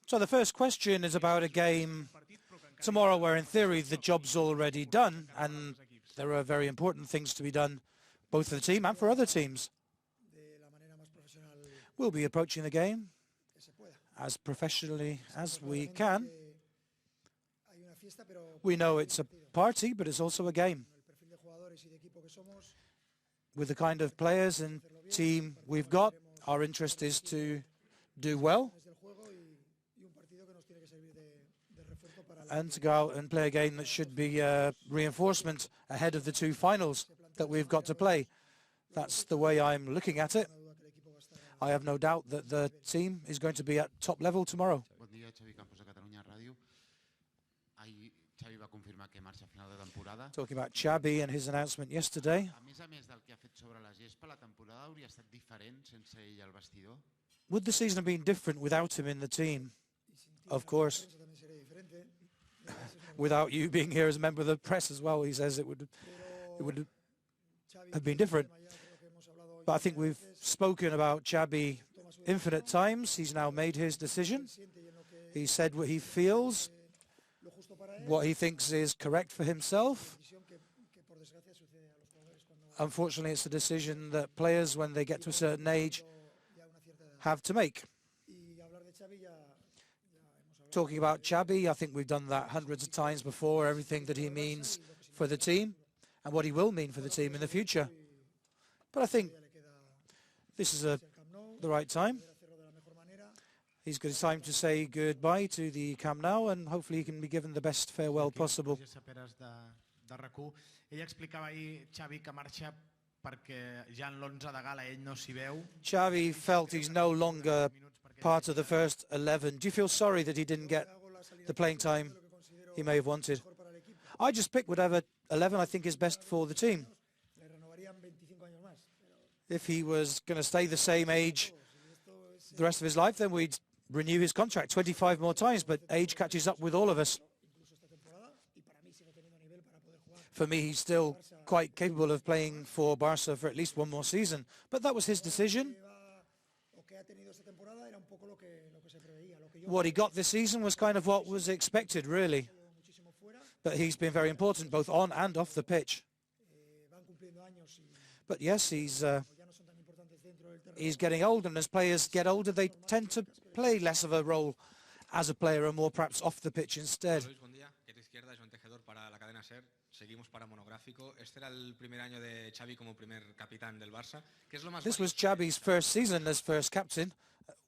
So the first question is about a game tomorrow where in theory the job's already done and there are very important things to be done both for the team and for other teams. We'll be approaching the game as professionally as we can. We know it's a party, but it's also a game. With the kind of players and team we've got, our interest is to do well and to go out and play a game that should be a reinforcement ahead of the two finals that we've got to play. That's the way I'm looking at it. I have no doubt that the team is going to be at top level tomorrow. Talking about Xavi and his announcement yesterday. Would the season have been different without him in the team? Of course. Without you being here as a member of the press as well, he says it would have been different. But I think we've spoken about Xavi infinite times. He's now made his decision. He said what he feels, what he thinks is correct for himself. Unfortunately, it's a decision that players, when they get to a certain age, have to make. Talking about Xavi, I think we've done that hundreds of times before, everything that he means for the team and what he will mean for the team in the future. But I think this is the right time. He's got time to say goodbye to the Camp Nou and hopefully he can be given the best farewell possible. Xavi felt he's no longer part of the first 11. Do you feel sorry that he didn't get the playing time he may have wanted? I just pick whatever 11 I think is best for the team. If he was going to stay the same age the rest of his life, then we'd renew his contract 25 more times, but age catches up with all of us. For me, he's still quite capable of playing for Barca for at least one more season, but that was his decision. What he got this season was kind of what was expected, really. But he's been very important, both on and off the pitch. But yes, he's getting older, and as players get older, they tend to play less of a role as a player and more perhaps off the pitch instead. This was Xavi's first season as first captain.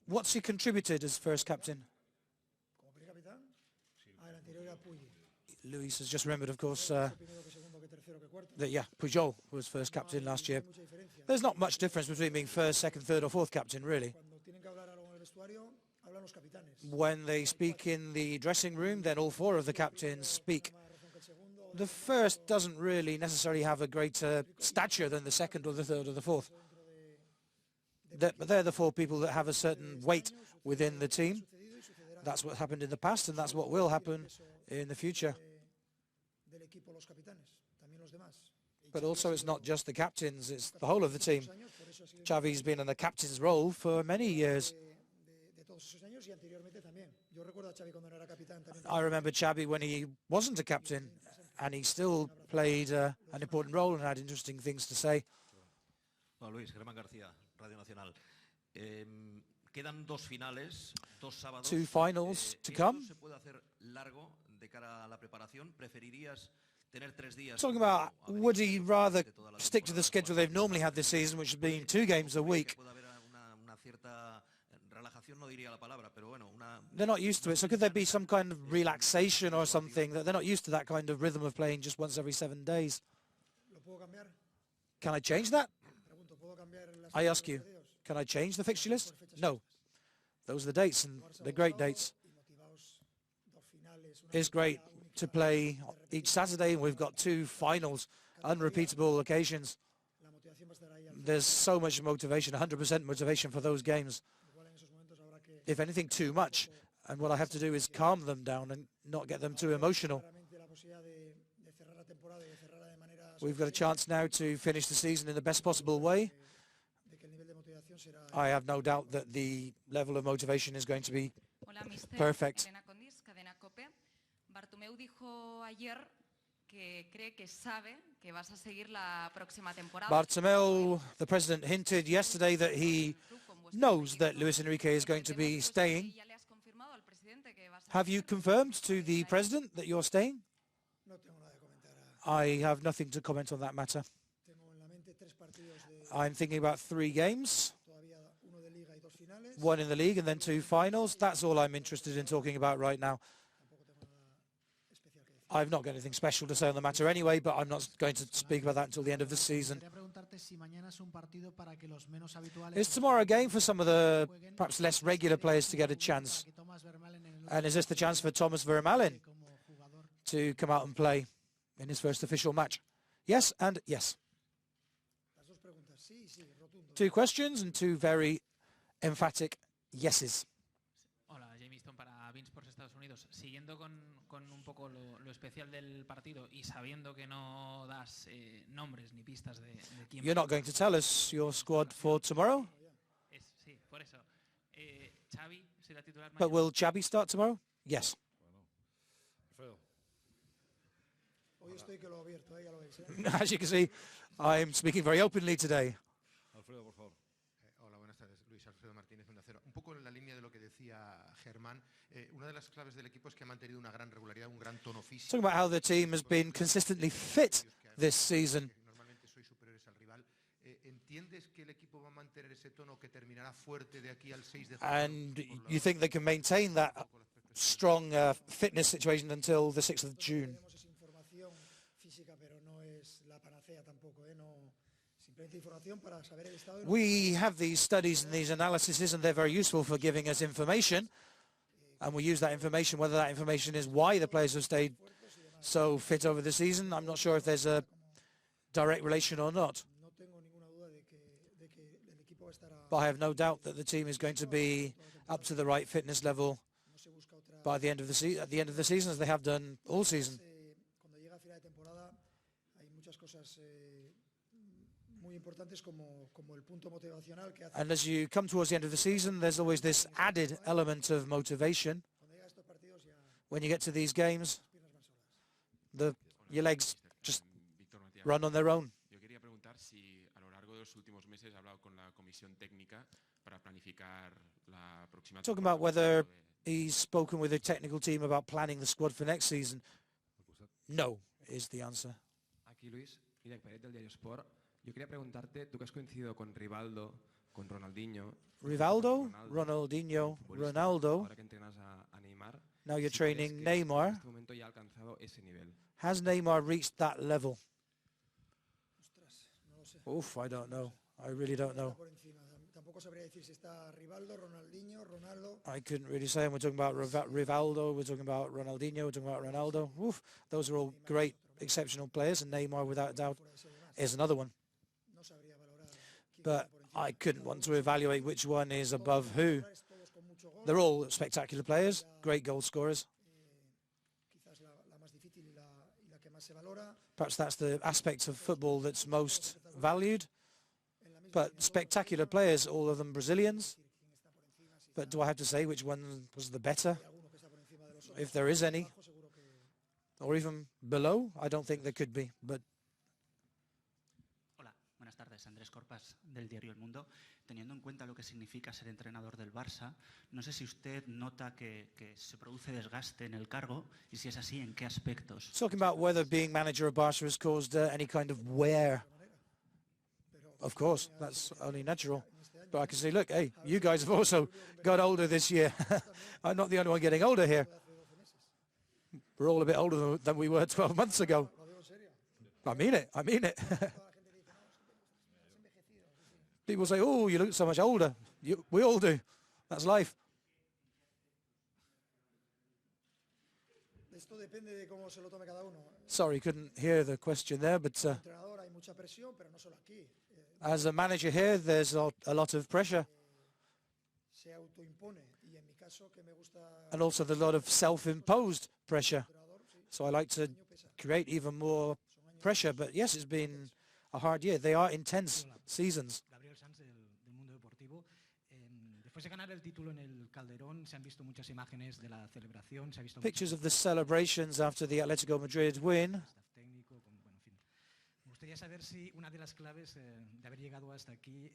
What's he contributed as first captain? Luis has just remembered, of course, that Pujol was first captain last year. There's not much difference between being first, second, third or fourth captain, really. When they speak in the dressing room, then all four of the captains speak. The first doesn't really necessarily have a greater stature than the second or the third or the fourth. But they're the four people that have a certain weight within the team. That's what happened in the past, and that's what will happen in the future. But also it's not just the captains, it's the whole of the team. Xavi's been in the captain's role for many years. I remember Xavi when he wasn't a captain, and he still played an important role and had interesting things to say. Well, Luis, Germán García, Radio Nacional. Quedan dos finales, dos sábados. Two finals to come. Talking about, would he rather stick to the schedule they've normally had this season, which has been 2 games a week? They're not used to it, so could there be some kind of relaxation or something? That they're not used to that kind of rhythm of playing just once every 7 days. Can I change that? I ask you, can I change the fixture list? No. Those are the dates, and they're great dates. It's great to play each Saturday, and we've got 2 finals, unrepeatable occasions. There's so much motivation, 100% motivation for those games. If anything, too much. And what I have to do is calm them down and not get them too emotional. We've got a chance now to finish the season in the best possible way. I have no doubt that the level of motivation is going to be Perfect. Bartomeu dijo ayer que cree que sabe que vas a seguir la próxima temporada. Bartomeu, the president, hinted yesterday that he knows that Luis Enrique is going to be staying. Have you confirmed to the president that you're staying? I have nothing to comment on that matter. I'm thinking about 3 games, 1 in the league and then 2 finals. That's all I'm interested in talking about right now. I've not got anything special to say on the matter anyway, but I'm not going to speak about that until the end of the season. Is tomorrow a game for some of the perhaps less regular players to get a chance? And is this the chance for Thomas Vermaelen to come out and play in his first official match? Yes and yes. 2 questions and 2 very emphatic yeses. Siguiendo con un poco lo especial del partido y sabiendo que no das nombres ni pistas de quién. You're not going to tell us your squad for tomorrow? Sí, por eso. Xavi será titular mañana. But will Xavi start tomorrow? Yes. As you can see, I'm speaking very openly today. Alfredo, por favor. Hola, buenas tardes. Luis Alfredo Martínez, Onda Cero. Un poco en la línea de lo que decía Germán, una de las claves del equipo es que ha mantenido una gran regularidad, un gran tono físico. Talking about how the team has been consistently fit this season. Normalmente soy superiores al rival. ¿Entiendes que el equipo va a mantener ese tono que terminará fuerte de aquí al 6 de junio? And you think they can maintain that strong fitness situation until the 6th of June? We have these studies and these analyses, and they're very useful for giving us information. And we use that information, whether that information is why the players have stayed so fit over the season. I'm not sure if there's a direct relation or not. But I have no doubt that the team is going to be up to the right fitness level by the end of the season, at the end of the season, as they have done all season. And as you come towards the end of the season, there's always this added element of motivation. When you get to these games, your legs just run on their own. Talking about whether he's spoken with the technical team about planning the squad for next season. No, is the answer. Aquí Luis, del Diario Sport. Yo quería preguntarte, tú que has coincidido con Rivaldo, con Ronaldinho. Rivaldo, Ronaldinho, Ronaldo. Ahora que entrenas a Neymar. Now you're training Neymar. En este momento ya ha alcanzado ese nivel. Has Neymar reached that level? Oof, I don't know. I really don't know. I couldn't really say. We're talking about Rivaldo, we're talking about Ronaldinho, we're talking about Ronaldo. Oof, those are all great, exceptional players, and Neymar, without doubt, is another one. But I couldn't want to evaluate which one is above who. They're all spectacular players, great goal scorers. Perhaps that's the aspect of football that's most valued. But spectacular players, all of them Brazilians. But do I have to say which one was the better? If there is any. Or even below? I don't think there could be. But Buenas tardes, Andrés Corpas, del diario El Mundo. Teniendo en cuenta lo que significa ser entrenador del Barça, no sé si usted nota que se produce desgaste en el cargo y si es así, ¿en qué aspectos? Talking about whether being manager of Barca has caused any kind of wear. Of course, that's only natural. But I can say, look, hey, you guys have also got older this year. I'm not the only one getting older here. We're all a bit older than we were 12 months ago. I mean it, I mean it. People say, oh, you look so much older. We all do. That's life. Sorry, couldn't hear the question there, but as a manager here, there's a lot of pressure. And also there's a lot of self-imposed pressure. So I like to create even more pressure. But yes, it's been a hard year. They are intense seasons. Después de ganar el título en el Calderón, se han visto muchas imágenes de la celebración, se ha visto Pictures of the celebrations after the Atletico Madrid win. staff técnico, bueno, en fin. Me gustaría saber si una de las claves de haber llegado hasta aquí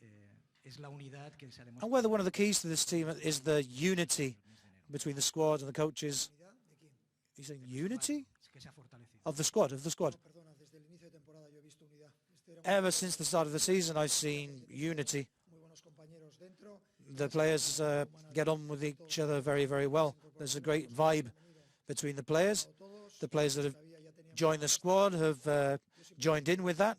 es la unidad que se ha demostrado. And whether one of the keys to this team is the unity between the squad and the coaches. You saying unity? Que se ha fortalecido. Of the squad, Perdona, desde el inicio de temporada yo he visto unidad. Ever since the start of the season, I've seen unity. Muy buenos compañeros dentro. The players get on with each other very, very well. There's a great vibe between the players. The players that have joined the squad have joined in with that.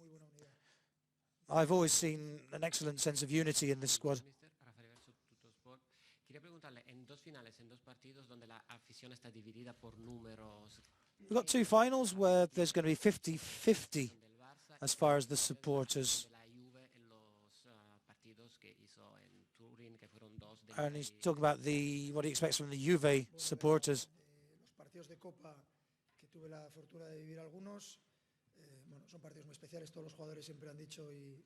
I've always seen an excellent sense of unity in this squad. Quería preguntarle, en dos finales, en dos partidos donde la afición está dividida por números. We've got two finals where there's going to be 50-50 as far as the supporters. And he's talking about what he expects from the Juve supporters. Los partidos de Copa que tuve la fortuna de vivir algunos, bueno, son partidos muy especiales, todos los jugadores siempre han dicho y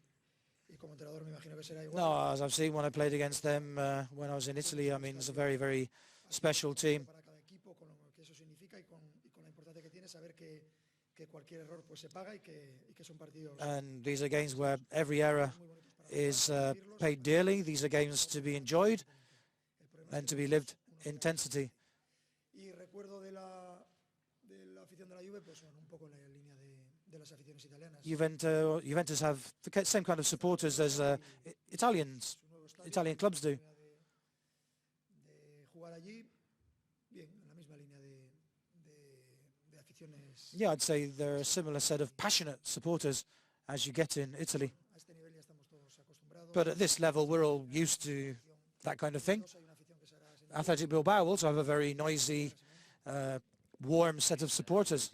como entrenador me imagino que será igual. No, as I've seen when I played against them when I was in Italy, I mean, it's a very, very special team. Para cada equipo, con lo que eso significa y con la importancia que tiene saber que cualquier error pues se paga y que son partidos. And these are games where every error is paid dearly. These are games to be enjoyed and to be lived intensity. Y recuerdo de la afición de la Juve, pues bueno, un poco en la línea de las aficiones italianas. Juventus have the same kind of supporters as Italian clubs do. De jugar allí, bien, en la misma línea de aficiones. Yeah, I'd say they're a similar set of passionate supporters as you get in Italy. A este nivel ya estamos todos acostumbrados. But at this level, we're all used to that kind of thing. Athletic Bilbao also have a very noisy, warm set of supporters.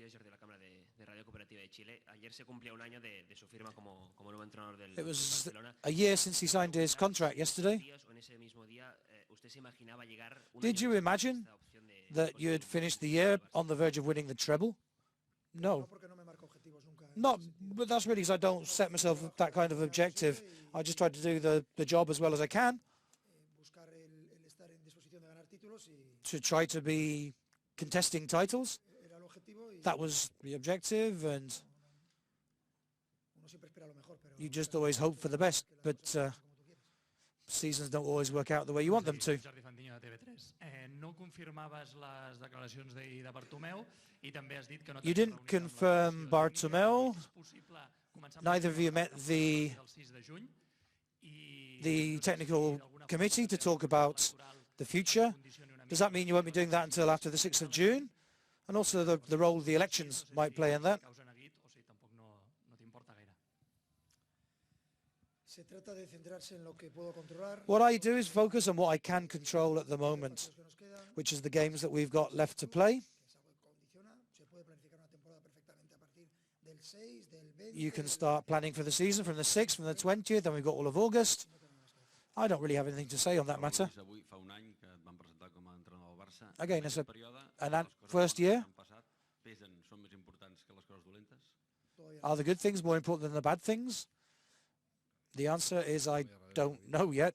It was a year since he signed his contract yesterday. Did you imagine that you'd finish the year on the verge of winning the treble? No. Not, but that's really because I don't set myself that kind of objective. I just try to do the job as well as I can. To try to be contesting titles. That was the objective, and you just always hope for the best, but seasons don't always work out the way you want them to. You didn't confirm Bartomeu. Neither of you met the technical committee to talk about the future. Does that mean you won't be doing that until after the 6th of June? And also the role the elections might play in that. What I do is focus on what I can control at the moment, which is the games that we've got left to play. You can start planning for the season from the 6th, from the 20th, and we've got all of August. I don't really have anything to say on that matter. Again, it's an first year. Are the good things more important than the bad things? The answer is I don't know yet.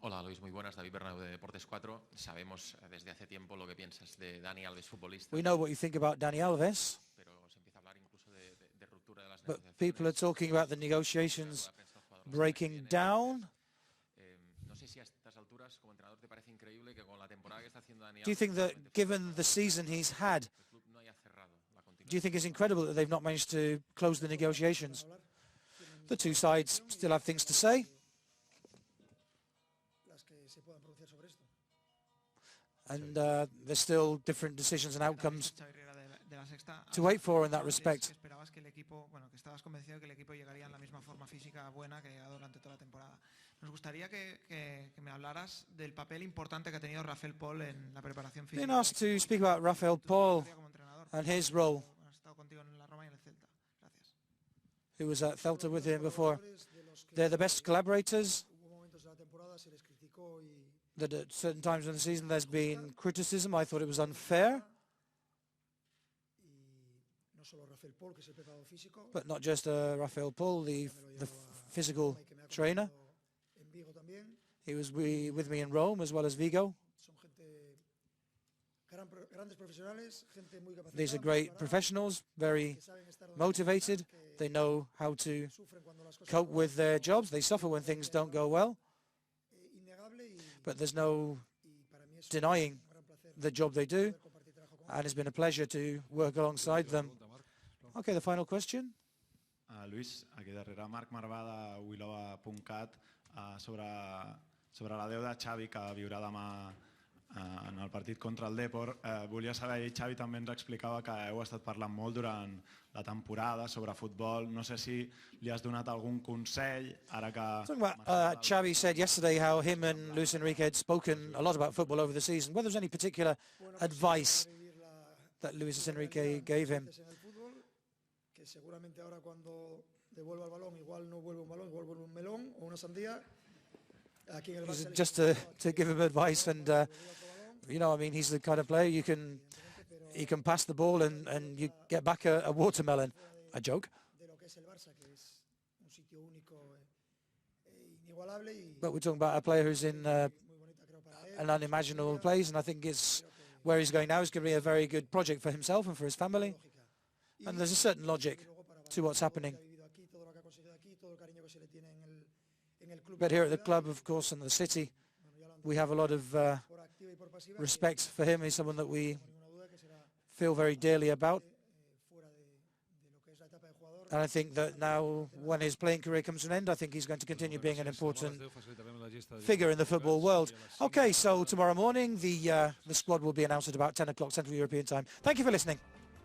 Hola Luis, muy buenas. David Bernabeu de Deportes 4. Sabemos desde hace tiempo lo que piensas de Dani Alves, futbolista. We know what you think about Dani Alves. Pero se empieza a hablar incluso de ruptura de las But negociaciones. people are talking about the negotiations breaking down. No sé si a estas alturas como entrenador te parece increíble que con la temporada que está haciendo Dani Alves. Do you think that given the season he's had, do you think it's incredible that they've not managed to close the negotiations? The two sides still have things to say. And there's still different decisions and outcomes to wait for in that respect. Esperabas que el equipo, bueno, que estabas convencido que el equipo llegaría en la misma forma física buena que ha llegado durante toda la temporada. Nos gustaría que me hablaras del papel importante que ha tenido Rafael Paul en la preparación física. Been asked to speak about Rafael Paul and his role. Ha estado contigo en la Roma y en el Celta. Gracias. Who was at Celta with him before. They're the best collaborators. that at certain times in the season there's been criticism. I thought it was unfair. But not just Rafael Paul, the physical trainer. He was with me in Rome as well as Vigo. These are great professionals, very motivated. They know how to cope with their jobs. They suffer when things don't go well. But there's no denying the job they do. And it's been a pleasure to work alongside them. Okay, the final question. Luis, aquí darrere Marc Marvà de Wilova.cat sobre la deu de Xavi que viurà demà en el partit contra el Depor. Volia saber, i Xavi també ens explicava que heu estat parlant molt durant la temporada sobre futbol. No sé si li has donat algun consell ara que... Xavi said yesterday how him and Luis Enrique had spoken a lot about football over the season. Whether there's any particular advice that Luis Enrique gave him. Seguramente ahora cuando devuelva el balón igual no vuelve un balón, igual vuelve un melón o una sandía. Aquí en el Barça just to give him advice, and you know, I mean, he's the kind of player he can pass the ball and you get back a watermelon. A joke. But we're talking about a player who's in an unimaginable place, and I think it's where he's going now is going to be a very good project for himself and for his family. And there's a certain logic to what's happening. But here at the club, of course, and the city, we have a lot of respect for him. He's someone that we feel very dearly about. And I think that now, when his playing career comes to an end, I think he's going to continue being an important figure in the football world. Okay, so tomorrow morning, the squad will be announced at about 10 o'clock Central European time. Thank you for listening.